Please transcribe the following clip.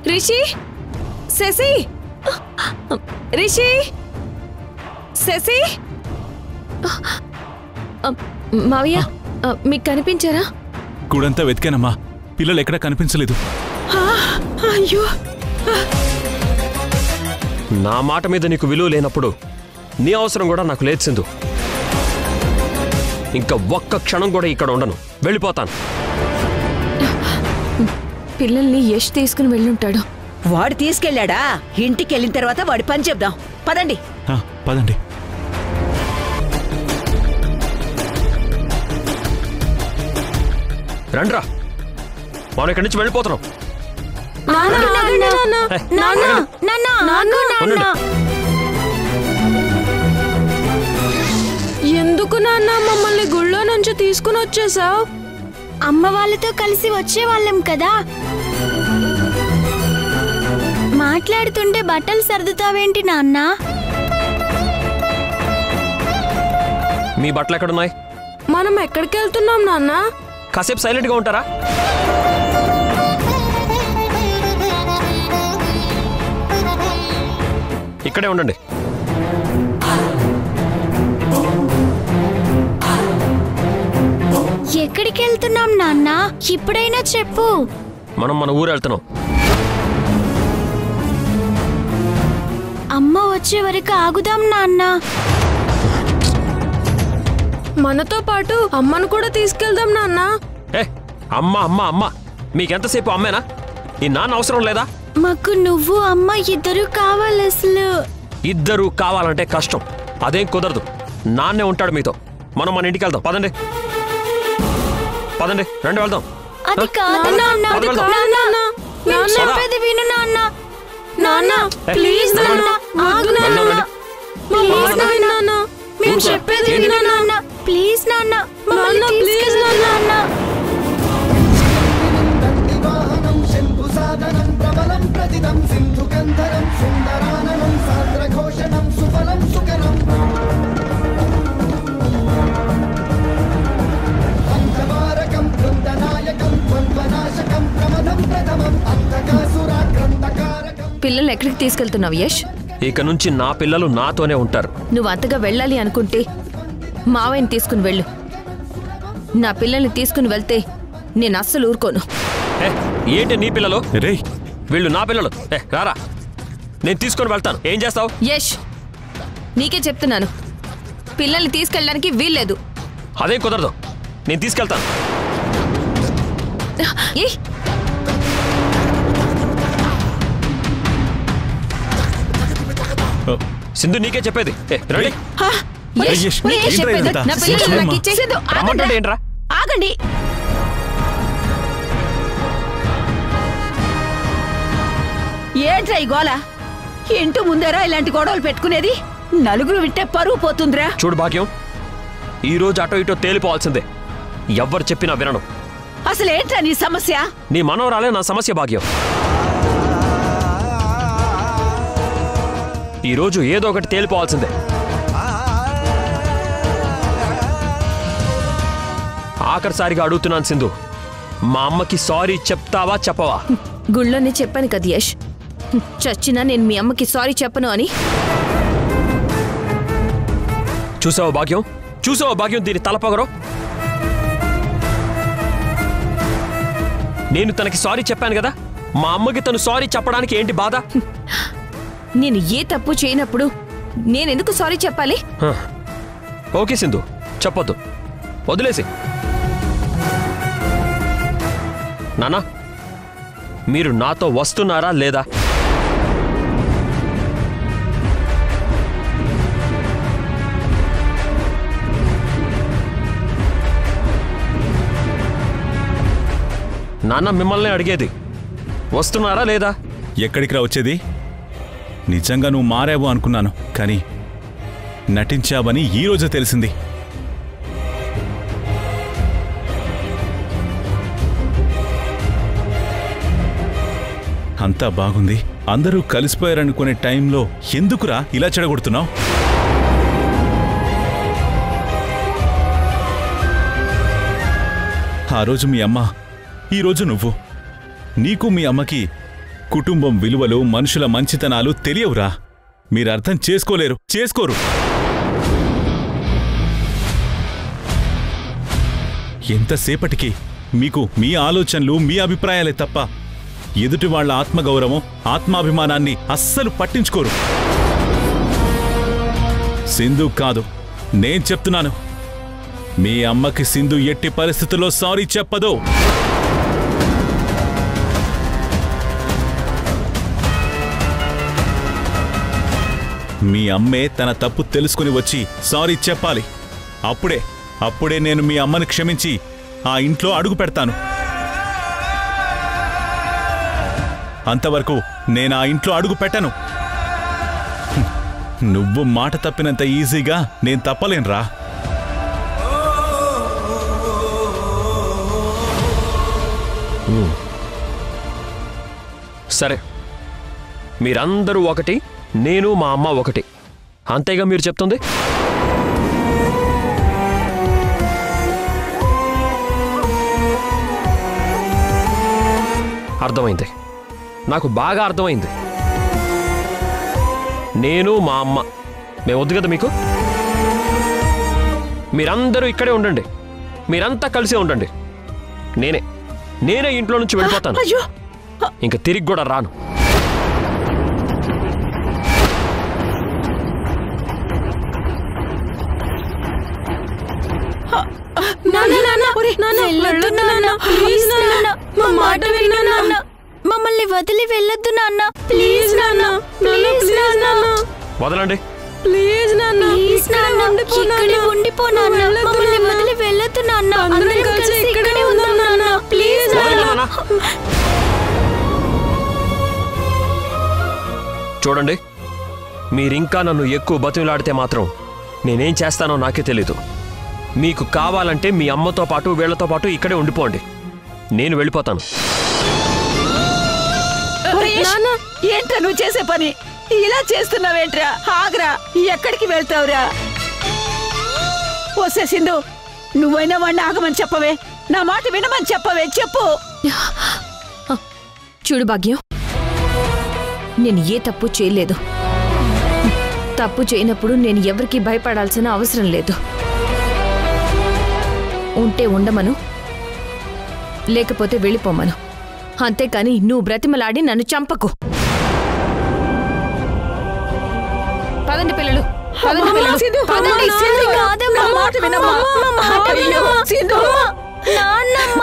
రిషి, శశి, రిషి, శశి. మావయ్య, మీకు కనిపించారా? కూడంతా వెతికానమ్మా, పిల్లలు ఎక్కడా కనిపించలేదు. అయ్యో, నా మాట మీద నీకు విలువ లేనప్పుడు నీ అవసరం కూడా నాకు లేదు సింధు. ఇంకా ఒక్క క్షణం కూడా ఇక్కడ ఉండను, వెళ్ళిపోతాను. పిల్లల్ని యష్ తీసుకుని వెళ్ళుంటాడు. వాడు తీసుకెళ్ళాడా? ఇంటికి వెళ్ళిన తర్వాత వాడి పని చెప్దాం. పదండి. పదండి. రండ్రా, మనం ఇక్కడి నుంచి వెళ్ళిపోతున్నాం. ఎందుకు నాన్న మమ్మల్ని గుళ్ళో నుంచి తీసుకుని వచ్చేసావు? అమ్మ వాళ్ళతో కలిసి వచ్చేవాళ్ళం కదా. మాట్లాడుతుంటే బట్టలు సర్దుతావేంటి నాన్న? మీ బట్టలు ఎక్కడున్నాయి? మనం ఎక్కడికి వెళ్తున్నాం నాన్న? కాసేపు సైలెంట్గా ఉంటారా? ఇక్కడే ఉండండి. ఎక్కడికి వెళ్తున్నాం నాన్న? ఇప్పుడైనా చెప్పు. మనం మన ఊరు వెళ్తున్నాం. అమ్మ వచ్చే వరకు ఆగుదాం నాన్న. మనతో పాటు అమ్మను కూడా తీసుకెళ్దాం నాన్న. ఏ అమ్మ అమ్మ అమ్మ, మీకెంతసేపు అమ్మేనా? ఈ నాన్న అవసరం లేదా? మాకు నువ్వు అమ్మ ఇద్దరు కావాలి. అసలు ఇద్దరు కావాలంటే కష్టం, అదేం కుదరదు. నాన్నే ఉంటాడు మీతో. మనం మన ఇంటికి వెళ్దాం. పదండి పదండి, రండి వెళ్దాం. అది కాదు నాన్న, మేము చెప్పేది విను నాన్న. నాన్న ప్లీజ్ నాన్న, ఆగు నాన్న. ప్లీజ్ నాన్న, మేము చెప్పేది విను నాన్న. ప్లీజ్ నాన్న, మమ్మల్ని తీసుకెళ్ళు నాన్న. పిల్లలు ఎక్కడికి తీసుకెళ్తున్నావు యష్? ఇక నుంచి నా పిల్లలు నాతోనే ఉంటారు. నువ్వు అంతగా వెళ్ళాలి అనుకుంటే మావయ్యని తీసుకుని వెళ్ళు. నా పిల్లల్ని తీసుకుని వెళ్తే నేను అస్సలు ఊరుకోను. ఏంటి నీ పిల్లలు? రే, వీళ్ళు నా పిల్లలు. రారా, నేను తీసుకొని వెళ్తాను. ఏం చేస్తావు? యష్, నీకే చెప్తున్నాను, పిల్లల్ని తీసుకెళ్ళడానికి వీల్లేదు. అదేం కుదరదు, నేను తీసుకెళ్తాను. సింధు, నీకే చెప్పేది. రండి. ఏంట్రా? ఆగండి. ఏంట్రా ఈ గోల? ఇంటూ ముందేరా ఇలాంటి గొడవలు పెట్టుకునేది? నలుగురు వింటే పరువు పోతుందిరా. చూడు భాగ్యం, ఈ రోజు అటో ఇటో తేలిపోవాల్సిందే. ఎవ్వరు చెప్పినా వినను. అసలు ఏంట్రా నీ సమస్య? నీ మనవరాలే నా సమస్య భాగ్యం. ఈ రోజు ఏదో ఒకటి తేలిపోవాల్సిందే. ఆఖరిసారిగా అడుగుతున్నాను సింధు, మా అమ్మకి సారీ చెప్తావా చెప్పవా? గుళ్ళోనే చెప్పాను కదా యష్, చచ్చినా నేను మీ అమ్మకి సారీ చెప్పను అని. చూసావా భాగ్యం, చూసావా భాగ్యం దీని తలపొగరు? నేను తనకి సారీ చెప్పాను కదా, మా అమ్మకి తను సారీ చెప్పడానికి ఏంటి బాధ? నేను ఏ తప్పు చేయనప్పుడు నేనెందుకు సారీ చెప్పాలి? ఓకే సింధు, చెప్పొద్దు, వదిలేసి. నానా, మీరు నాతో వస్తున్నారా లేదా? నాన్న మిమ్మల్ని అడిగేది, వస్తున్నారా లేదా? ఎక్కడికి రా వచ్చేది? నిజంగా నువ్వు మారావు అనుకున్నాను, కానీ నటించావని ఈరోజు తెలిసింది. అంతా బాగుంది, అందరూ కలిసిపోయారనుకునే టైంలో ఎందుకురా ఇలా చెడగొడుతున్నావు? ఆ రోజు మీ అమ్మ, ఈరోజు నువ్వు. నీకు మీ అమ్మకి కుటుంబం విలువలు మనుషుల మంచితనాలు తెలియవురా. మీరు అర్థం చేసుకోరు. ఎంతసేపటికి మీకు మీ ఆలోచనలు మీ అభిప్రాయాలే తప్ప ఎదుటి వాళ్ల ఆత్మగౌరవం ఆత్మాభిమానాన్ని అస్సలు పట్టించుకోరు. సింధు కాదు, నేను చెప్తున్నాను, మీ అమ్మకి సింధు ఎట్టి పరిస్థితుల్లో సారీ చెప్పదు. మీ అమ్మే తన తప్పు తెలుసుకుని వచ్చి సారీ చెప్పాలి. అప్పుడే నేను మీ అమ్మని క్షమించి ఆ ఇంట్లో అడుగు పెడతాను. అంతవరకు నేను ఆ ఇంట్లో అడుగు పెట్టను. నువ్వు మాట తప్పినంత ఈజీగా నేను తప్పలేనురా. సరే, మీరందరూ ఒకటి, నేను మా అమ్మ ఒకటి, అంతేగా మీరు చెప్తుంది? అర్థమైంది, నాకు బాగా అర్థమైంది. నేను మా అమ్మ మేము వద్దు కదా మీకు? మీరందరూ ఇక్కడే ఉండండి, మీరంతా కలిసే ఉండండి. నేనే ఇంట్లో నుంచి వెళ్ళిపోతాను. ఇంక తిరిగి కూడా రాను. మమ్మల్ని వదిలి వెళ్ళొద్దు నాన్న. ప్లీజ్ నాన్న, వదలండి. ప్లీజ్ నాన్న, ఇక్కడే ఉండిపో నాన్న. మమ్మల్ని వదిలి వెళ్ళొద్దు నాన్న. అందరం కలిసి ఇక్కడే ఉందాం నాన్న. ప్లీజ్ నాన్న. చూడండి, మీరింకా నన్ను ఎక్కువ బతిమలాడితే మాత్రం నేనేం చేస్తానో నాకే తెలీదు. మీకు కావాలంటే మీ అమ్మతో పాటు వీళ్లతో పాటు ఇక్కడే ఉండిపోండి, నేను వెళ్ళిపోతాను. ఏంట్రా నువ్వు చేసే పని? ఇలా చేస్తున్నావేంట్రా? ఆగ్రా, ఎక్కడికి వెళ్తావురా? వస్తే సింధు, నువ్వైనా వాడిని ఆగమని చెప్పవే, నా మాట వినమని చెప్పవే, చెప్పు. చూడు భాగ్యం, నేను ఏ తప్పు చేయలేదు. తప్పు చేయనప్పుడు నేను ఎవరికి భయపడాల్సిన అవసరం లేదు. ఉంటే ఉండమను, లేకపోతే వెళ్ళిపోమను. అంతేకాని నువ్వు బ్రతిమలాడి నన్ను చంపకు. పదండి పిల్లలు, పదండి పిల్లలు, పదండి. కాదమ్మా, మాట వినమ్మా. నాన్నమ్మ